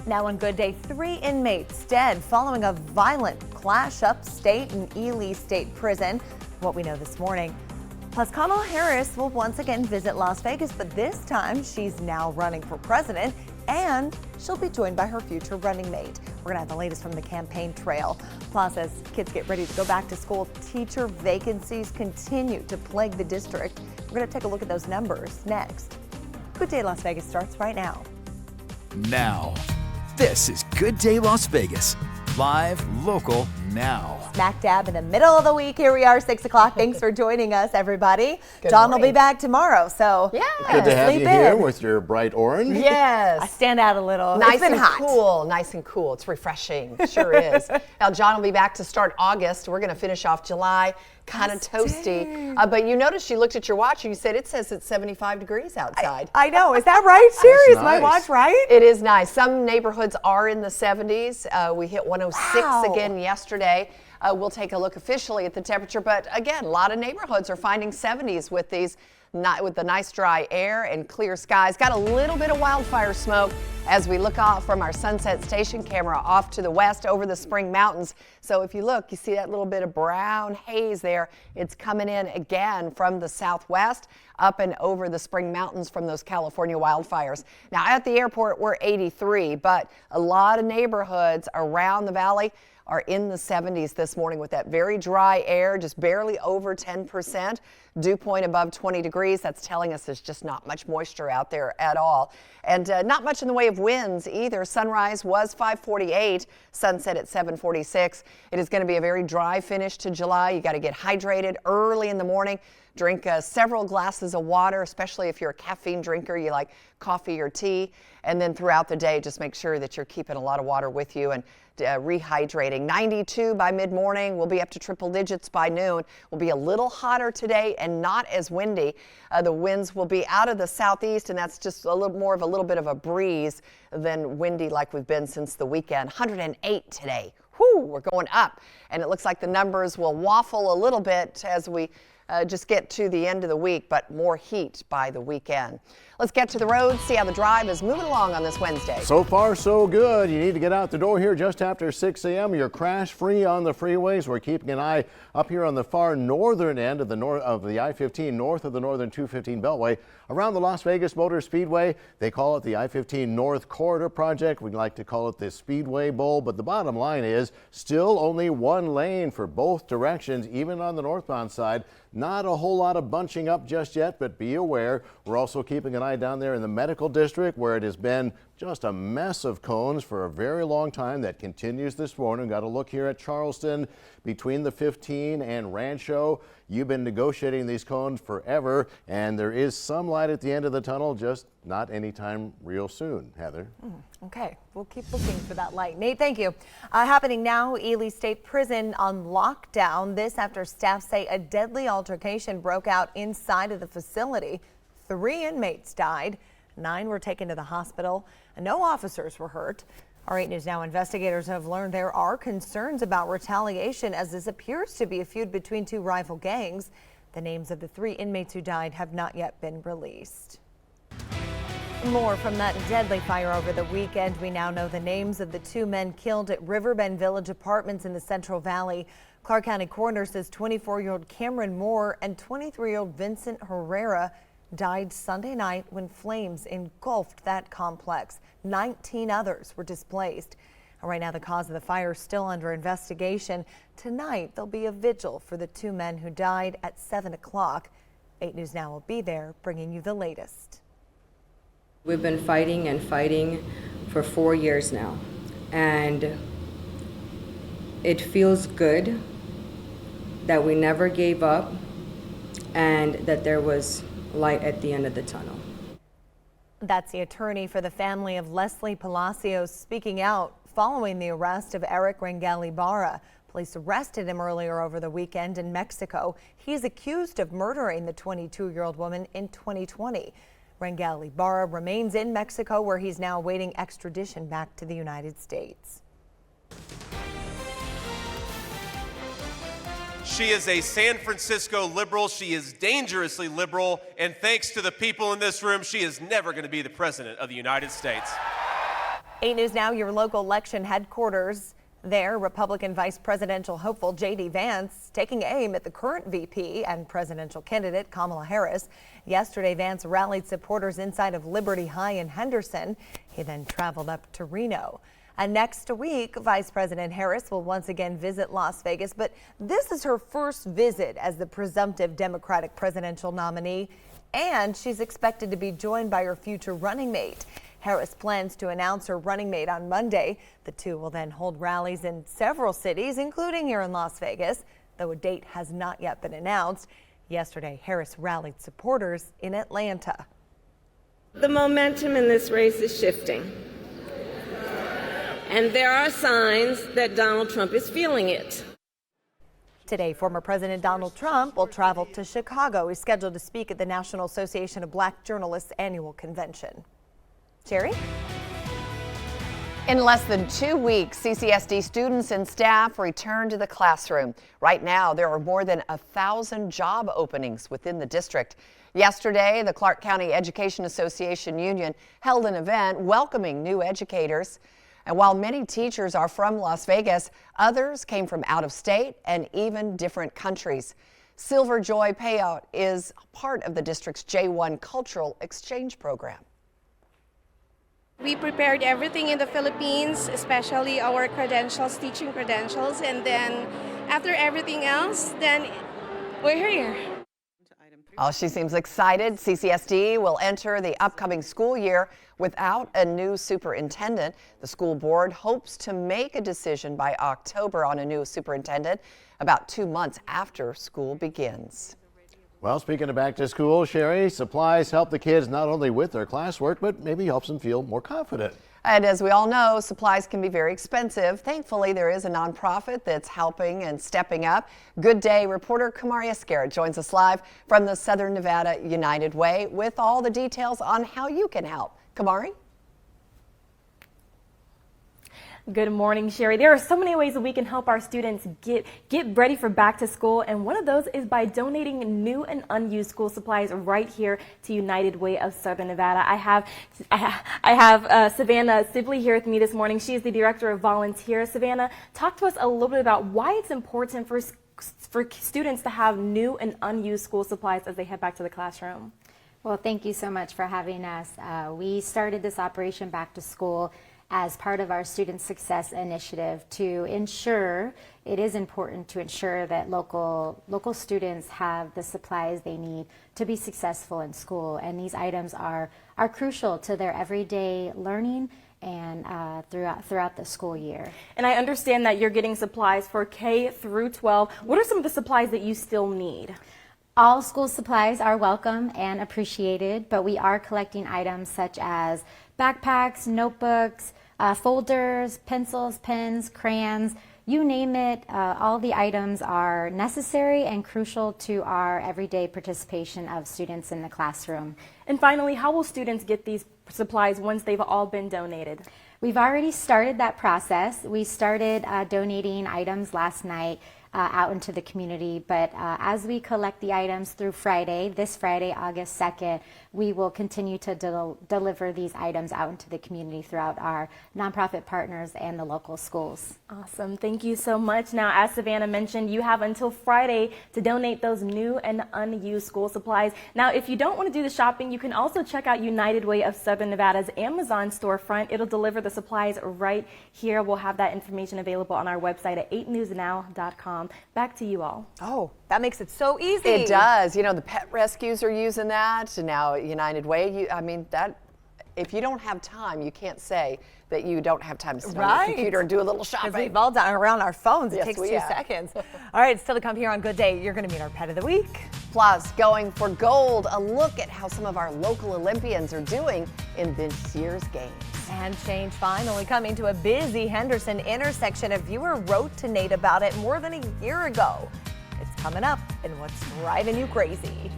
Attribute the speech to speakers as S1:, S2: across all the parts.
S1: Now on Good Day, 3 inmates dead following a violent clash upstate in Ely State Prison. What we know this morning. Plus, Kamala Harris will once again visit Las Vegas, but this time she's now running for president, and she'll be joined by her future running mate. We're going to have the latest from the campaign trail. Plus, as kids get ready to go back to school, teacher vacancies continue to plague the district. We're going to take a look at those numbers next. Good Day Las Vegas starts right now.
S2: Now, this is Good Day Las Vegas. Live, local, now.
S1: Smack dab in the middle of the week. Here we are, 6 o'clock. Thanks for joining us, everybody. John will be back tomorrow, so
S3: good to have you here with your bright orange.
S4: Yes.
S1: I stand out a little.
S4: Nice
S1: It's been
S4: and
S1: hot.
S4: cool. Nice and cool. It's refreshing. Sure is. Now, John will be back to start August. We're going to finish off July. Kind of toasty. But you noticed you looked at your watch and you said it says it's 75 degrees outside.
S1: I know. Is that right? Serious? My
S3: nice.
S1: watch, right?
S4: It is nice. Some neighborhoods are in the 70s. We hit 106
S1: Wow.
S4: again yesterday. We'll take a look officially at the temperature, but again, a lot of neighborhoods are finding 70s with these, with the nice dry air and clear skies. Got a little bit of wildfire smoke as we look off from our Sunset Station camera off to the west over the Spring Mountains. So if you look, you see that little bit of brown haze there. It's coming in again from the southwest up and over the Spring Mountains from those California wildfires. Now at the airport, we're 83, but a lot of neighborhoods around the valley are in the 70s this morning with that very dry air, just barely over 10%. Dew point above 20 degrees. That's telling us there's just not much moisture out there at all. And not much in the way of winds either. Sunrise was 5:48, sunset at 7:46. It is going to be a very dry finish to July. You got to get hydrated early in the morning. Drink several glasses of water, especially if you're a caffeine drinker, you like coffee or tea. And then throughout the day, just make sure that you're keeping a lot of water with you and rehydrating. 92 by mid-morning. We'll be up to triple digits by noon. We'll be a little hotter today and not as windy. The winds will be out of the southeast, and that's just a little more of a little bit of a breeze than windy like we've been since the weekend. 108 today. Whew, we're going up. And it looks like the numbers will waffle a little bit as we just get to the end of the week, but more heat by the weekend. Let's get to the road, see how the drive is moving along on this Wednesday.
S3: So far, so good. You need to get out the door here just after 6 a.m. You're crash free on the freeways. We're keeping an eye up here on the far northern end of the I-15, north of the northern 215 Beltway. Around the Las Vegas Motor Speedway, they call it the I-15 North Corridor Project. We'd like to call it the Speedway Bowl, but the bottom line is still only one lane for both directions, even on the northbound side. Not a whole lot of bunching up just yet, but be aware. We're also keeping an eye down there in the medical district where it has been just a mess of cones for a very long time. That continues this morning. Got to look here at Charleston between the 15 and Rancho. You've been negotiating these cones forever, and there is some light at the end of the tunnel, just not anytime real soon. Heather.
S1: Okay, we'll keep looking for that light. Nate, thank you. Happening now, Ely State Prison on lockdown. This after staff say a deadly altercation broke out inside of the facility. 3 inmates died. 9 were taken to the hospital, and no officers were hurt. Our 8 News Now investigators have learned there are concerns about retaliation as this appears to be a feud between 2 rival gangs. The names of the 3 inmates who died have not yet been released. More from that deadly fire over the weekend. We now know the names of the 2 men killed at Riverbend Village Apartments in the Central Valley. Clark County coroner says 24-year-old Cameron Moore and 23-year-old Vincent Herrera died Sunday night when flames engulfed that complex. 19 others were displaced. Right now, the cause of the fire is still under investigation. Tonight, there'll be a vigil for the 2 men who died at 7 o'clock. 8 News Now will be there bringing you the latest.
S5: We've been fighting and fighting for 4 years now, and it feels good that we never gave up and that there was light at the end of the tunnel.
S1: That's the attorney for the family of Leslie Palacios speaking out following the arrest of Eric Rangel Ibarra. Police arrested him earlier over the weekend in Mexico. He's accused of murdering the 22-year-old woman in 2020. Rangel Ibarra remains in Mexico, where he's now awaiting extradition back to the United States.
S6: She is a San Francisco liberal. She is dangerously liberal. And thanks to the people in this room, she is never going to be the president of the United States.
S1: 8 News Now, your local election headquarters. There, Republican vice presidential hopeful J.D. Vance taking aim at the current VP and presidential candidate Kamala Harris. Yesterday, Vance rallied supporters inside of Liberty High in Henderson. He then traveled up to Reno. And next week, Vice President Harris will once again visit Las Vegas, but this is her first visit as the presumptive Democratic presidential nominee, and she's expected to be joined by her future running mate. Harris plans to announce her running mate on Monday. The two will then hold rallies in several cities, including here in Las Vegas, though a date has not yet been announced. Yesterday, Harris rallied supporters in Atlanta.
S7: The momentum in this race is shifting, and there are signs that Donald Trump is feeling it.
S1: Today, former President Donald Trump will travel to Chicago. He's scheduled to speak at the National Association of Black Journalists annual convention. Jerry?
S4: In less than 2 weeks, CCSD students and staff return to the classroom. Right now, there are more than 1,000 job openings within the district. Yesterday, the Clark County Education Association Union held an event welcoming new educators. And while many teachers are from Las Vegas, others came from out of state and even different countries. Silver Joy Payout is part of the district's J1 Cultural Exchange Program.
S8: We prepared everything in the Philippines, especially our credentials, teaching credentials, and then after everything else, then we're here.
S4: Oh, she seems excited. CCSD will enter the upcoming school year without a new superintendent. The school board hopes to make a decision by October on a new superintendent, about 2 months after school begins.
S3: Well, speaking of back to school, Sherry, supplies help the kids not only with their classwork, but maybe helps them feel more confident.
S4: And as we all know, supplies can be very expensive. Thankfully, there is a nonprofit that's helping and stepping up. Good Day reporter Kamari Escarra joins us live from the Southern Nevada United Way with all the details on how you can help. Kamari?
S9: Good morning, Sherry. There are so many ways that we can help our students get ready for back to school, and one of those is by donating new and unused school supplies right here to United Way of Southern Nevada. I have Savannah Sibley here with me this morning. She is the Director of Volunteers. Savannah, talk to us a little bit about why it's important for students to have new and unused school supplies as they head back to the classroom.
S10: Well, thank you so much for having us. We started this Operation Back to School as part of our Student Success Initiative to ensure, it is important to ensure that local students have the supplies they need to be successful in school. And these items are crucial to their everyday learning and throughout the school year.
S9: And I understand that you're getting supplies for K through 12. What are some of the supplies that you still need?
S10: All school supplies are welcome and appreciated, but we are collecting items such as backpacks, notebooks, folders, pencils, pens, crayons, you name it. All the items are necessary and crucial to our everyday participation of students in the classroom.
S9: And finally, how will students get these supplies once they've all been donated?
S10: We've already started that process. We started donating items last night out into the community, but as we collect the items through Friday, this Friday, August 2nd, we will continue to deliver these items out into the community throughout our nonprofit partners and the local schools.
S9: Awesome. Thank you so much. Now, as Savannah mentioned, you have until Friday to donate those new and unused school supplies. Now, if you don't want to do the shopping, you can also check out United Way of Southern Nevada's Amazon storefront. It'll deliver the supplies right here. We'll have that information available on our website at 8newsnow.com. Back to you all.
S1: Oh, that makes it so easy.
S4: It does. You know, the pet rescues are using that. And now United Way, if you don't have time, you can't say that you don't have time to sit on your computer and do a little shopping.
S1: Because we've all done around our phones. It
S4: Yes,
S1: takes
S4: we
S1: 2
S4: have.
S1: seconds. All right, still to come here on Good Day, you're going to meet our pet of the week.
S4: Plus, going for gold, a look at how some of our local Olympians are doing in this year's games.
S1: And change finally coming to a busy Henderson intersection. A viewer wrote to Nate about it more than a year ago. It's coming up in What's Driving You Crazy.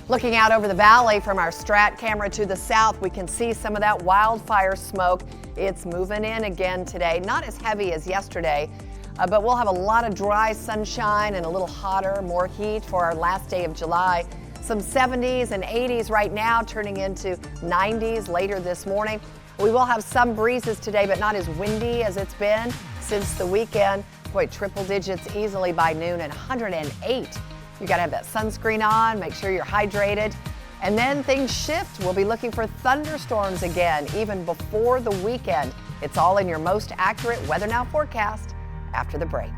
S4: Looking out over the valley from our Strat camera to the south, we can see some of that wildfire smoke. It's moving in again today. Not as heavy as yesterday, but we'll have a lot of dry sunshine and a little hotter, more heat for our last day of July. Some 70s and 80s right now, turning into 90s later this morning. We will have some breezes today, but not as windy as it's been since the weekend. Boy, triple digits easily by noon and 108. You got to have that sunscreen on, make sure you're hydrated. And then things shift. We'll be looking for thunderstorms again, even before the weekend. It's all in your most accurate Weather Now forecast after the break.